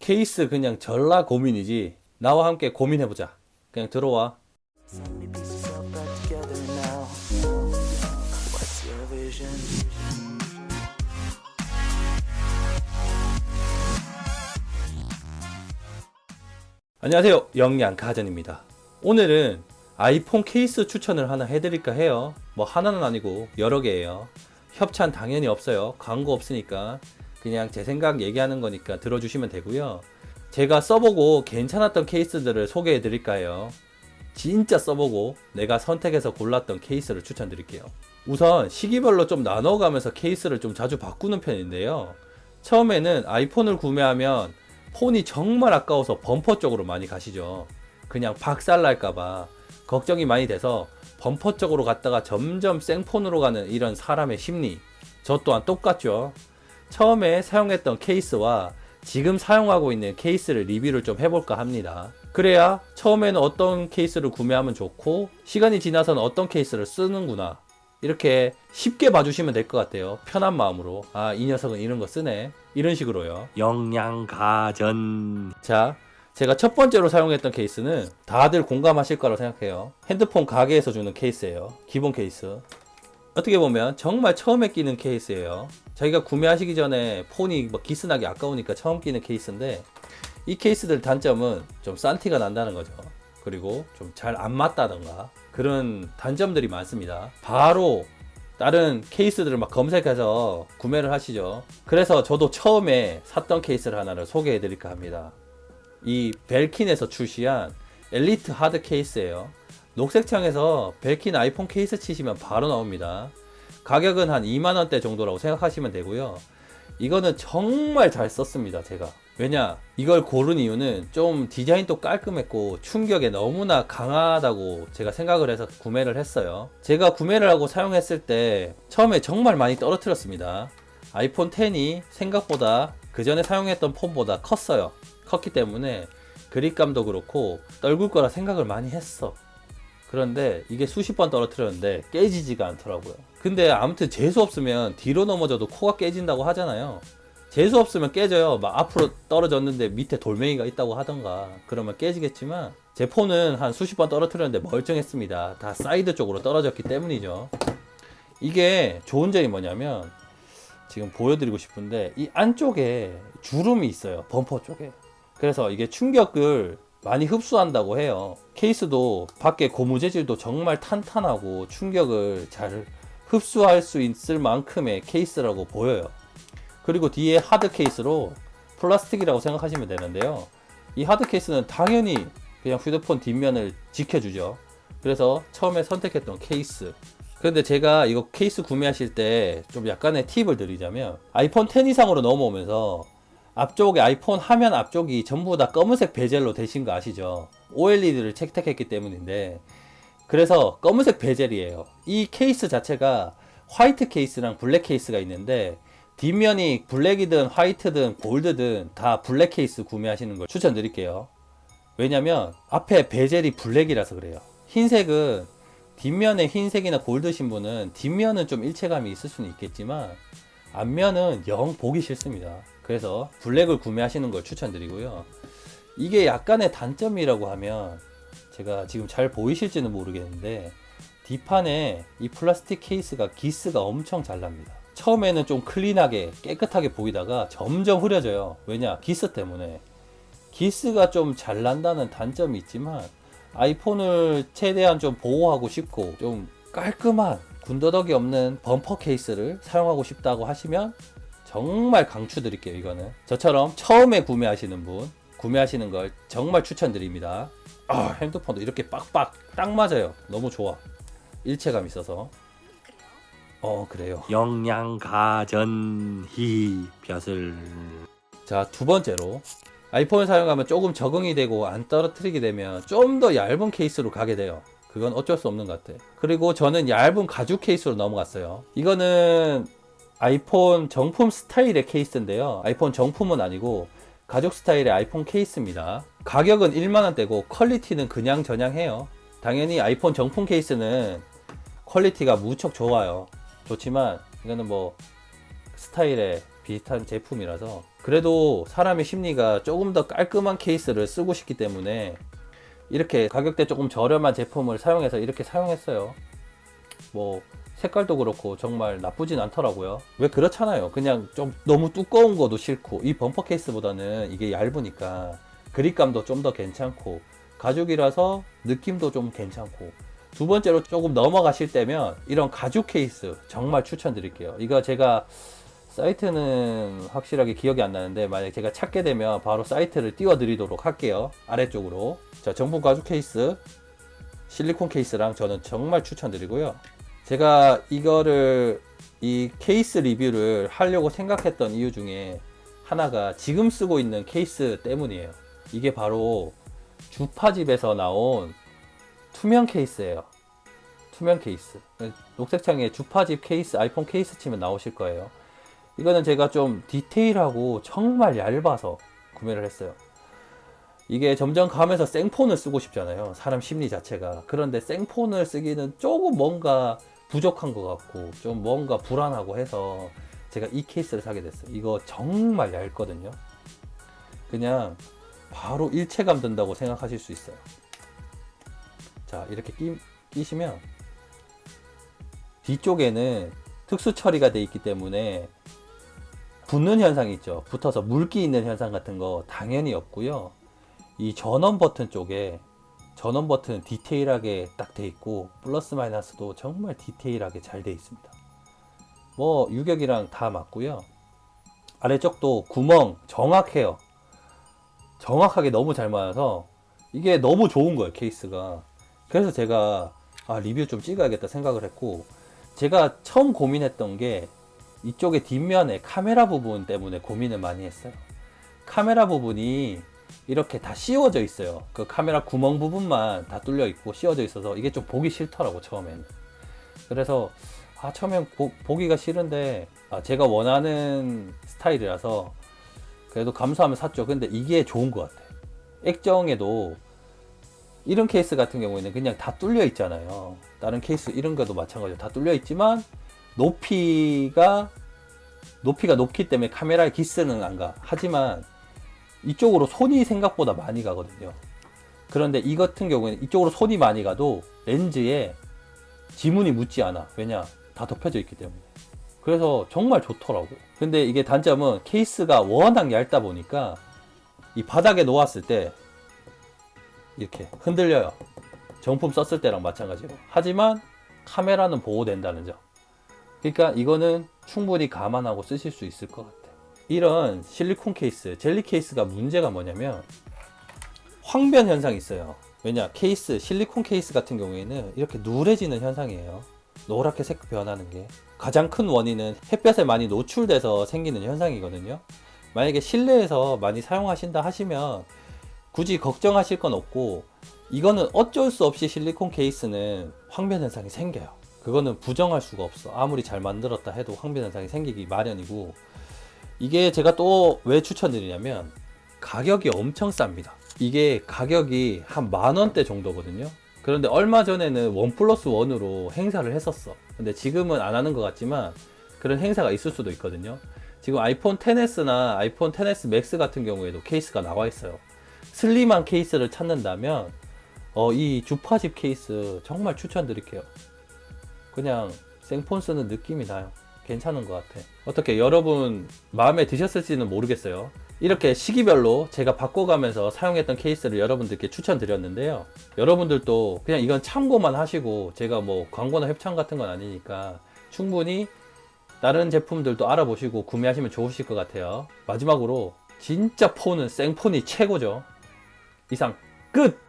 케이스 그냥 전라 고민이지. 나와 함께 고민해보자. 그냥 들어와. So many pieces all back together now. What's your vision? 안녕하세요, 영양가전입니다. 오늘은 아이폰 케이스 추천을 하나 해드릴까 해요. 뭐 하나는 아니고 여러 개예요. 협찬 당연히 없어요. 광고 없으니까 그냥 제 생각 얘기하는 거니까 들어주시면 되고요. 제가 써보고 괜찮았던 케이스들을 소개해 드릴까 해요. 진짜 써보고 내가 선택해서 골랐던 케이스를 추천드릴게요. 우선 시기별로 좀 나눠가면서 케이스를 좀 자주 바꾸는 편인데요. 처음에는 아이폰을 구매하면 폰이 정말 아까워서 범퍼 쪽으로 많이 가시죠. 그냥 박살날까봐 걱정이 많이 돼서 범퍼 쪽으로 갔다가 점점 생폰으로 가는 이런 사람의 심리, 저 또한 똑같죠. 처음에 사용했던 케이스와 지금 사용하고 있는 케이스를 리뷰를 좀 해볼까 합니다. 그래야 처음에는 어떤 케이스를 구매하면 좋고 시간이 지나서는 어떤 케이스를 쓰는구나, 이렇게 쉽게 봐주시면 될 것 같아요. 편한 마음으로, 아, 이 녀석은 이런 거 쓰네, 이런 식으로요. 영양가전. 자, 제가 첫 번째로 사용했던 케이스는 다들 공감하실 거라고 생각해요. 핸드폰 가게에서 주는 케이스예요. 기본 케이스. 어떻게 보면 정말 처음에 끼는 케이스예요. 자기가 구매하시기 전에 폰이 뭐 기스나기 아까우니까 처음 끼는 케이스인데, 이 케이스들 단점은 좀 싼 티가 난다는 거죠. 그리고 좀 잘 안 맞다던가 그런 단점들이 많습니다. 바로 다른 케이스들을 막 검색해서 구매를 하시죠. 그래서 저도 처음에 샀던 케이스를 하나를 소개해 드릴까 합니다. 이 벨킨에서 출시한 엘리트 하드 케이스예요. 녹색 창에서 벨킨 아이폰 케이스 치시면 바로 나옵니다. 가격은 한 2만원대 정도라고 생각하시면 되고요. 이거는 정말 잘 썼습니다, 제가. 왜냐, 이걸 고른 이유는 좀 디자인도 깔끔했고 충격에 너무나 강하다고 제가 생각을 해서 구매를 했어요. 제가 구매를 하고 사용했을 때 처음에 정말 많이 떨어뜨렸습니다. 아이폰 X이 생각보다 그 전에 사용했던 폰보다 컸어요. 컸기 때문에 그립감도 그렇고 떨굴 거라 생각을 많이 했어. 그런데 이게 수십 번 떨어뜨렸는데 깨지지가 않더라고요. 근데 아무튼 재수 없으면 뒤로 넘어져도 코가 깨진다고 하잖아요. 재수 없으면 깨져요. 막 앞으로 떨어졌는데 밑에 돌멩이가 있다고 하던가 그러면 깨지겠지만, 제 폰은 한 수십 번 떨어뜨렸는데 멀쩡했습니다. 다 사이드 쪽으로 떨어졌기 때문이죠. 이게 좋은 점이 뭐냐면, 지금 보여드리고 싶은데 이 안쪽에 주름이 있어요, 범퍼 쪽에. 그래서 이게 충격을 많이 흡수한다고 해요. 케이스도 밖에 고무 재질도 정말 탄탄하고 충격을 잘 흡수할 수 있을 만큼의 케이스라고 보여요. 그리고 뒤에 하드 케이스로 플라스틱이라고 생각하시면 되는데요. 이 하드 케이스는 당연히 그냥 휴대폰 뒷면을 지켜주죠. 그래서 처음에 선택했던 케이스. 그런데 제가 이거 케이스 구매하실 때 좀 약간의 팁을 드리자면, 아이폰 X 이상으로 넘어오면서 앞쪽에 아이폰 화면 앞쪽이 전부 다 검은색 베젤로 되신 거 아시죠? OLED를 채택했기 때문인데, 그래서 검은색 베젤이에요. 이 케이스 자체가 화이트 케이스랑 블랙 케이스가 있는데, 뒷면이 블랙이든 화이트든 골드든 다 블랙 케이스 구매하시는 걸 추천드릴게요. 왜냐면 앞에 베젤이 블랙이라서 그래요. 흰색은, 뒷면에 흰색이나 골드신 분은 뒷면은 좀 일체감이 있을 수는 있겠지만 앞면은 영 보기 싫습니다. 그래서 블랙을 구매하시는 걸 추천드리고요. 이게 약간의 단점이라고 하면, 제가 지금 잘 보이실지는 모르겠는데 뒷판에 이 플라스틱 케이스가 기스가 엄청 잘 납니다. 처음에는 좀 클린하게 깨끗하게 보이다가 점점 흐려져요. 왜냐? 기스 때문에. 기스가 좀 잘 난다는 단점이 있지만 아이폰을 최대한 좀 보호하고 싶고 좀 깔끔한 군더더기 없는 범퍼 케이스를 사용하고 싶다고 하시면 정말 강추드릴게요. 이거는 저처럼 처음에 구매하시는 분, 구매하시는 걸 정말 추천드립니다. 아, 핸드폰도 이렇게 빡빡 딱 맞아요. 너무 좋아. 일체감 있어서. 그래요. 영양가전 벼슬. 자, 두 번째로 아이폰을 사용하면 조금 적응이 되고 안 떨어뜨리게 되면 좀 더 얇은 케이스로 가게 돼요. 그건 어쩔 수 없는 것 같아. 그리고 저는 얇은 가죽 케이스로 넘어갔어요. 이거는 아이폰 정품 스타일의 케이스인데요. 아이폰 정품은 아니고 가죽 스타일의 아이폰 케이스입니다. 가격은 1만원대고 퀄리티는 그냥 저냥해요. 당연히 아이폰 정품 케이스는 퀄리티가 무척 좋아요. 좋지만 이거는 뭐 스타일의 비슷한 제품이라서 그래도 사람의 심리가 조금 더 깔끔한 케이스를 쓰고 싶기 때문에 이렇게 가격대 조금 저렴한 제품을 사용해서 이렇게 사용했어요. 뭐 색깔도 그렇고 정말 나쁘진 않더라고요. 왜 그렇잖아요. 그냥 좀 너무 두꺼운 것도 싫고 이 범퍼 케이스보다는 이게 얇으니까 그립감도 좀 더 괜찮고 가죽이라서 느낌도 좀 괜찮고 두 번째로 조금 넘어가실 때면 이런 가죽 케이스 정말 추천드릴게요. 이거 제가 사이트는 확실하게 기억이 안 나는데 만약 제가 찾게 되면 바로 사이트를 띄워 드리도록 할게요. 아래쪽으로. 자, 정품 가죽 케이스 실리콘 케이스랑 저는 정말 추천드리고요. 제가 이거를 이 케이스 리뷰를 하려고 생각했던 이유 중에 하나가 지금 쓰고 있는 케이스 때문이에요. 이게 바로 주파집에서 나온 투명 케이스예요. 투명 케이스. 녹색창에 주파집 케이스, 아이폰 케이스 치면 나오실 거예요. 이거는 제가 좀 디테일하고 정말 얇아서 구매를 했어요. 이게 점점 가면서 생폰을 쓰고 싶잖아요. 사람 심리 자체가. 그런데 생폰을 쓰기는 조금 뭔가 부족한 것 같고 좀 뭔가 불안하고 해서 제가 이 케이스를 사게 됐어요. 이거 정말 얇거든요. 그냥 바로 일체감 든다고 생각하실 수 있어요. 자, 이렇게 끼시면 뒤쪽에는 특수 처리가 되어 있기 때문에 붙는 현상이 있죠. 붙어서 물기 있는 현상 같은 거 당연히 없고요. 이 전원 버튼 쪽에 전원 버튼 디테일하게 딱 돼 있고 플러스 마이너스도 정말 디테일하게 잘 돼 있습니다. 뭐 유격이랑 다 맞고요. 아래쪽도 구멍 정확해요. 정확하게 너무 잘 맞아서 이게 너무 좋은 거예요, 케이스가. 그래서 제가 리뷰 좀 찍어야겠다 생각을 했고, 제가 처음 고민했던 게 이쪽에 뒷면에 카메라 부분 때문에 고민을 많이 했어요. 카메라 부분이 이렇게 다 씌워져 있어요. 그 카메라 구멍 부분만 다 뚫려 있고 씌워져 있어서 이게 좀 보기 싫더라고, 처음에는. 그래서 처음엔 보기가 싫은데 제가 원하는 스타일이라서 그래도 감수하면 샀죠. 근데 이게 좋은 것 같아요. 액정에도 이런 케이스 같은 경우에는 그냥 다 뚫려 있잖아요. 다른 케이스 이런 것도 마찬가지로 다 뚫려 있지만 높이가 높기 때문에 카메라에 기스는 안 가. 하지만 이쪽으로 손이 생각보다 많이 가거든요. 그런데 이 같은 경우에는 이쪽으로 손이 많이 가도 렌즈에 지문이 묻지 않아. 왜냐? 다 덮여져 있기 때문에. 그래서 정말 좋더라고. 근데 이게 단점은 케이스가 워낙 얇다 보니까 이 바닥에 놓았을 때 이렇게 흔들려요. 정품 썼을 때랑 마찬가지로. 하지만 카메라는 보호된다는 점. 그러니까 이거는 충분히 감안하고 쓰실 수 있을 것 같아요. 이런 실리콘 케이스, 젤리 케이스가 문제가 뭐냐면 황변 현상이 있어요. 왜냐? 케이스, 실리콘 케이스 같은 경우에는 이렇게 누래지는 현상이에요. 노랗게 색 변하는 게. 가장 큰 원인은 햇볕에 많이 노출돼서 생기는 현상이거든요. 만약에 실내에서 많이 사용하신다 하시면 굳이 걱정하실 건 없고, 이거는 어쩔 수 없이 실리콘 케이스는 황변 현상이 생겨요. 그거는 부정할 수가 없어. 아무리 잘 만들었다 해도 황변 현상이 생기기 마련이고, 이게 제가 또 왜 추천드리냐면 가격이 엄청 쌉니다. 이게 가격이 한 10,000원대 정도거든요. 그런데 얼마 전에는 1+1으로 행사를 했었어. 근데 지금은 안 하는 것 같지만 그런 행사가 있을 수도 있거든요. 지금 아이폰 XS나 아이폰 XS 맥스 같은 경우에도 케이스가 나와 있어요. 슬림한 케이스를 찾는다면 이 주파집 케이스 정말 추천드릴게요. 그냥 생폰 쓰는 느낌이 나요. 괜찮은 것 같아. 어떻게 여러분 마음에 드셨을지는 모르겠어요. 이렇게 시기별로 제가 바꿔가면서 사용했던 케이스를 여러분들께 추천드렸는데요. 여러분들도 그냥 이건 참고만 하시고, 제가 뭐 광고나 협찬 같은 건 아니니까 충분히 다른 제품들도 알아보시고 구매하시면 좋으실 것 같아요. 마지막으로 진짜 폰은 생폰이 최고죠. 이상 끝!